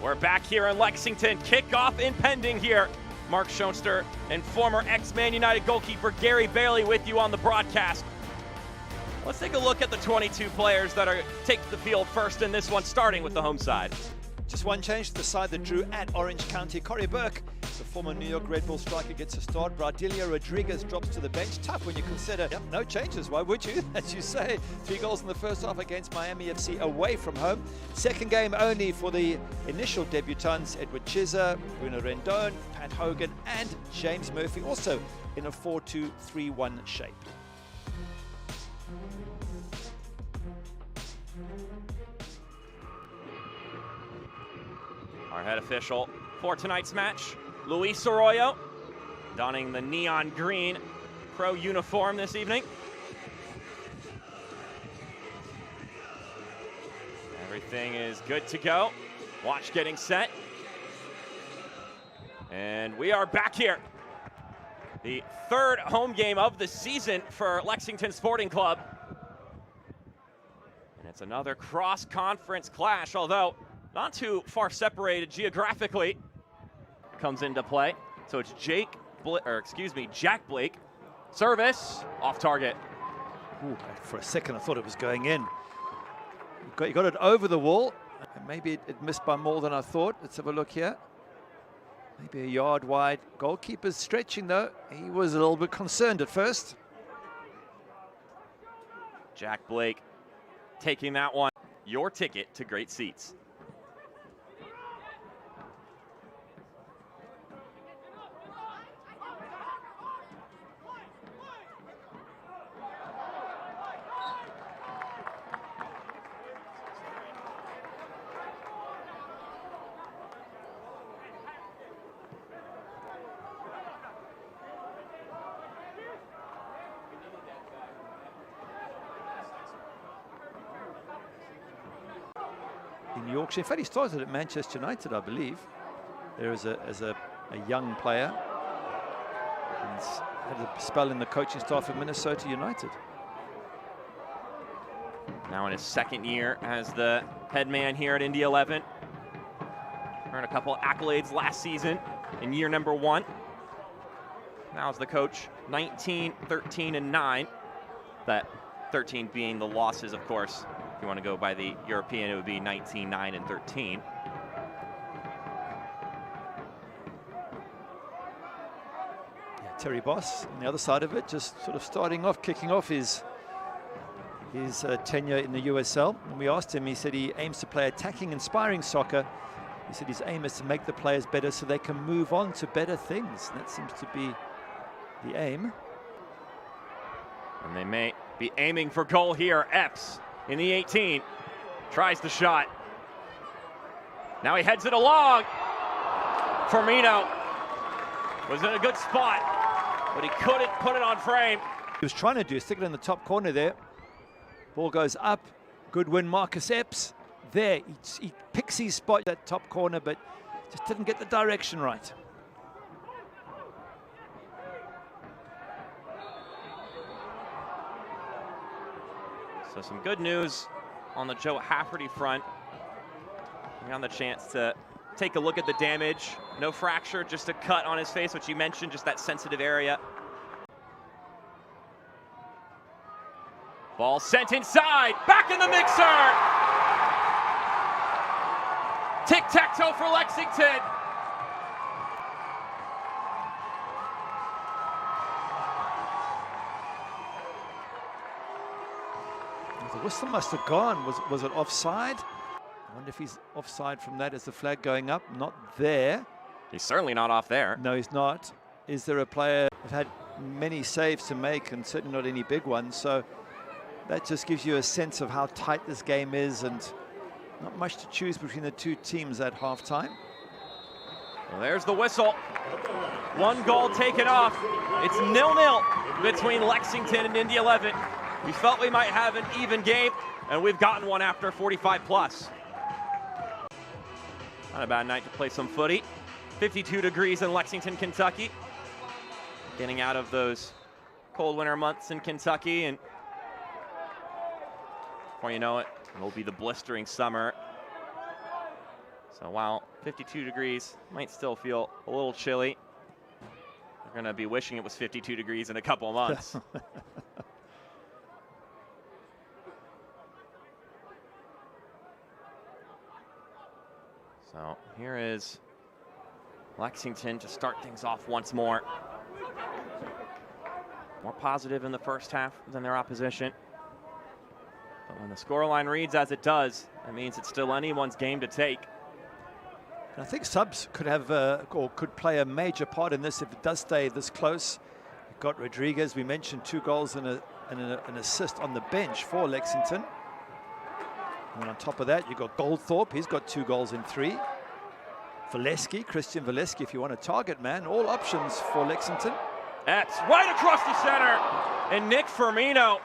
We're back here in Lexington. Kickoff impending here. Mark Schoenster and former ex-Man United goalkeeper Gary Bailey with you on the broadcast. Let's take a look at the 22 players that are take the field first in this one, starting with the home side. Just one change to the side that drew at Orange County. Corey Burke, the former New York Red Bull striker, gets a start. Bradilia Rodriguez drops to the bench. Tough when you consider, no changes. Why would you? As you say, 3 goals in the first half against Miami FC away from home. Second game only for the initial debutants, Edward Chizza, Bruno Rendon, Pat Hogan, and James Murphy, also in a 4-2-3-1 shape. Our head official for tonight's match, Luis Arroyo, donning the neon green pro uniform this evening. Everything is good to go. Watch getting set. And we are back here. The 3rd home game of the season for Lexington Sporting Club. And it's another cross-conference clash, although not too far separated geographically, comes into play. So it's Jack Blake. Service off target. Ooh, for a second I thought it was going in. You got it over the wall. Maybe it missed by more than I thought. Let's have a look here. Maybe a yard wide. Goalkeeper's stretching though. He was a little bit concerned at first. Jack Blake taking that one. Your ticket to great seats. In Yorkshire. In fact, he started at Manchester United, I believe. There as a young player. And had a spell in the coaching staff at Minnesota United. Now in his 2nd year as the head man here at Indy 11. Earned a couple of accolades last season in year number 1. Now as the coach, 19, 13, and 9. That 13 being the losses, of course. If you want to go by the European, it would be 19, 9, and 13. Yeah, Terry Boss on the other side of it, just sort of starting off, kicking off his tenure in the USL. And we asked him, he said he aims to play attacking, inspiring soccer. He said his aim is to make the players better so they can move on to better things. And that seems to be the aim. And they may be aiming for goal here. Epps in the 18, tries the shot. Now he heads it along. Firmino was in a good spot, but he couldn't put it on frame. He was trying to do, stick it in the top corner there. Ball goes up, good win, Marcus Epps. There, he picks his spot, that top corner, but just didn't get the direction right. So some good news on the Joe Hafferty front. We got the chance to take a look at the damage. No fracture, just a cut on his face, which you mentioned, just that sensitive area. Ball sent inside, back in the mixer! Tic-tac-toe for Lexington. The whistle must have gone. Was it offside? I wonder if he's offside from that as the flag going up. Not there. He's certainly not off there. No, he's not. Is there a player that had many saves to make and certainly not any big ones? So that just gives you a sense of how tight this game is and not much to choose between the 2 teams at halftime. Well, there's the whistle. 1 goal taken off. It's 0-0 between Lexington and Indy 11. We felt we might have an even game, and we've gotten one after 45 plus. Not a bad night to play some footy. 52 degrees in Lexington, Kentucky. Getting out of those cold winter months in Kentucky, and before you know it, it'll be the blistering summer. So while 52 degrees might still feel a little chilly, we're going to be wishing it was 52 degrees in a couple of months. So here is Lexington to start things off once more. More positive in the first half than their opposition. But when the scoreline reads as it does, that means it's still anyone's game to take. I think subs could have or could play a major part in this if it does stay this close. You've got Rodriguez, we mentioned 2 goals and an assist on the bench for Lexington. And on top of that, you've got Goldthorpe, he's got 2 goals in 3. Christian Valeski, if you want a target man, all options for Lexington. Epps right across the center, and Nick Firmino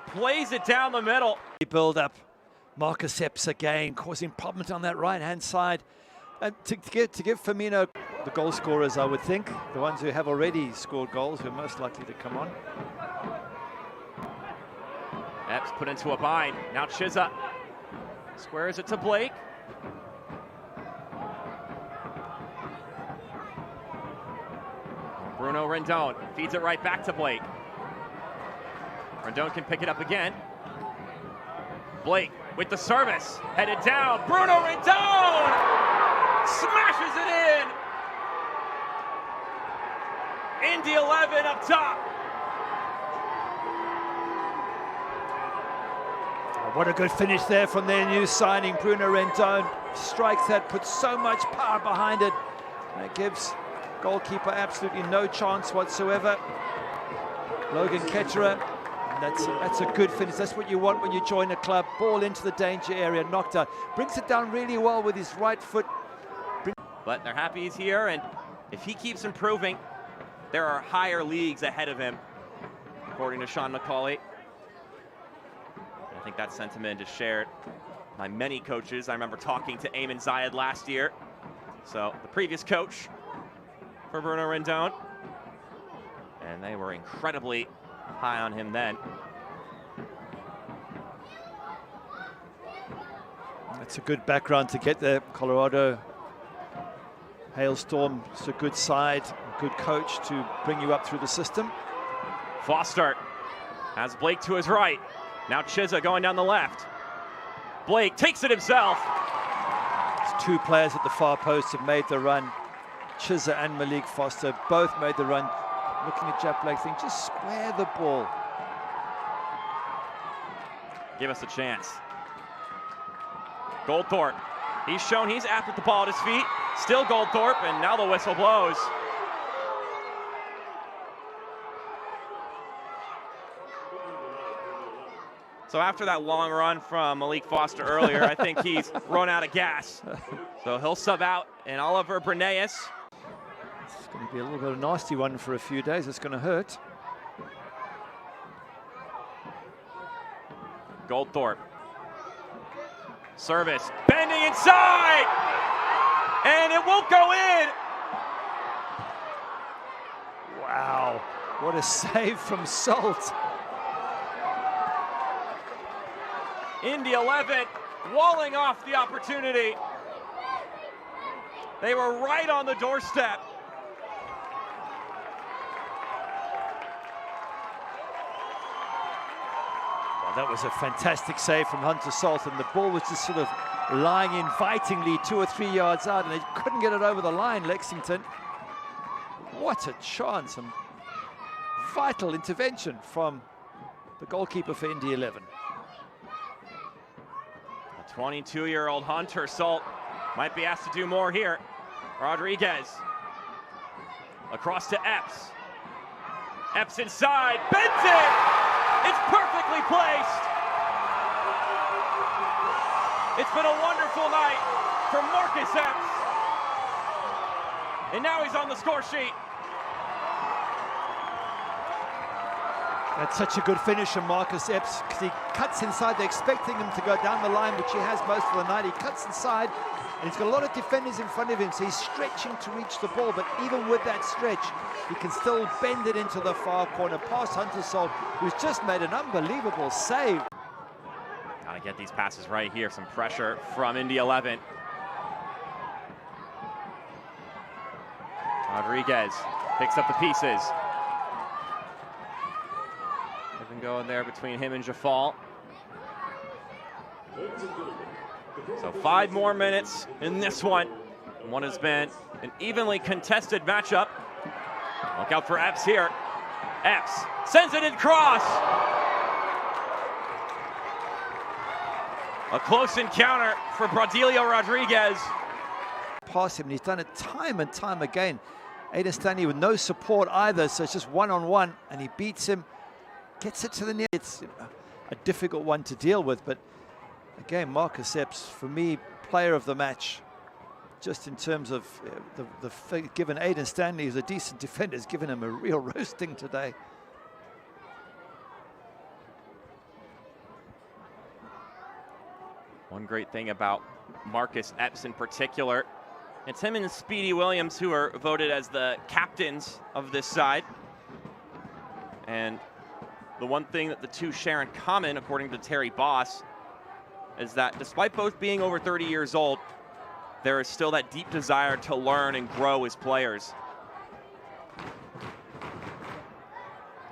plays it down the middle. Build up, Marcus Epps again, causing problems on that right-hand side. And to give Firmino the goal scorers, I would think, the ones who have already scored goals, who are most likely to come on. Epps put into a bind, now Chizza squares it to Blake. Bruno Rendon feeds it right back to Blake. Rendon can pick it up again. Blake with the service, headed down. Bruno Rendon smashes it in. Indy 11 up top. What a good finish there from their new signing, Bruno Rendon. Strikes that, puts so much power behind it. And it gives goalkeeper absolutely no chance whatsoever. Logan Ketterer, that's a good finish. That's what you want when you join a club. Ball into the danger area, knocked out. Brings it down really well with his right foot. But they're happy he's here, and if he keeps improving, there are higher leagues ahead of him, according to Sean McCauley. I think that sentiment is shared by many coaches. I remember talking to Eamon Zayed last year, so the previous coach for Bruno Rendon, and they were incredibly high on him then. That's a good background to get there. Colorado Hailstorm, it's a good side, good coach to bring you up through the system. Foster has Blake to his right. Now Chizza going down the left. Blake takes it himself. It's 2 players at the far post have made the run. Chizza and Malik Foster both made the run. Looking at Jack Blake, think just square the ball. Give us a chance. Goldthorpe, he's shown he's apt with the ball at his feet. Still Goldthorpe, and now the whistle blows. So after that long run from Malik Foster earlier, I think he's run out of gas. So he'll sub out, and Oliver Bernays. It's going to be a little bit of a nasty one for a few days. It's going to hurt. Goldthorpe. Service, bending inside, and it won't go in. Wow, what a save from Salt. Indy 11 walling off the opportunity. They were right on the doorstep. Well, that was a fantastic save from Hunter Salt, and the ball was just sort of lying invitingly 2 or 3 yards out, and they couldn't get it over the line, Lexington. What a chance, and vital intervention from the goalkeeper for Indy 11. 22-year-old Hunter Salt might be asked to do more here. Rodriguez across to Epps. Epps inside, bends it! It's perfectly placed! It's been a wonderful night for Marcus Epps. And now he's on the score sheet. That's such a good finish from Marcus Epps, because he cuts inside. They're expecting him to go down the line, which he has most of the night. He cuts inside, and he's got a lot of defenders in front of him, so he's stretching to reach the ball. But even with that stretch, he can still bend it into the far corner past Hunter Salt, who's just made an unbelievable save. Gotta get these passes right here. Some pressure from Indy 11. Rodriguez picks up the pieces. Even going there between him and Jafal. So 5 more minutes in this one. One has been an evenly contested matchup. Look out for Epps here. Epps sends it across. A close encounter for Bradilio Rodriguez. Past him, and he's done it time and time again. Aiden Stanley with no support either, so it's just one-on-one, and he beats him, gets it to the net. It's a difficult one to deal with, but again, Marcus Epps, for me, player of the match. Just in terms of given Aiden Stanley, who's a decent defender, has given him a real roasting today. One great thing about Marcus Epps in particular, it's him and Speedy Williams who are voted as the captains of this side. And the one thing that the two share in common, according to Terry Boss, is that despite both being over 30 years old, there is still that deep desire to learn and grow as players.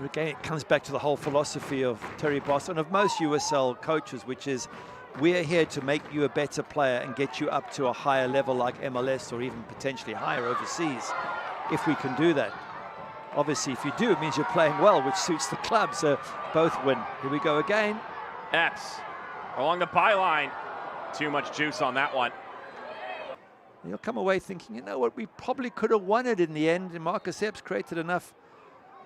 Again, it comes back to the whole philosophy of Terry Boss and of most USL coaches, which is we're here to make you a better player and get you up to a higher level like MLS or even potentially higher overseas, if we can do that. Obviously, if you do, it means you're playing well, which suits the club, so both win. Here we go again. Epps along the byline. Too much juice on that one. You'll come away thinking, you know what, we probably could have won it in the end, and Marcus Epps created enough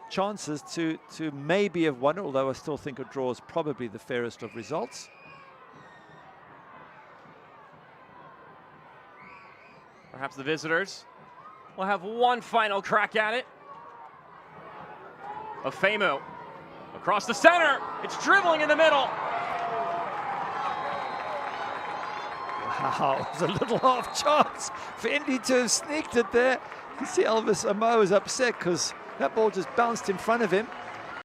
chances to maybe have won it, although I still think a draw is probably the fairest of results. Perhaps the visitors will have one final crack at it. Afemu across the center. It's dribbling in the middle. Wow, it was a little off chance for Indy to have sneaked it there. You see Elvis Amo is upset because that ball just bounced in front of him.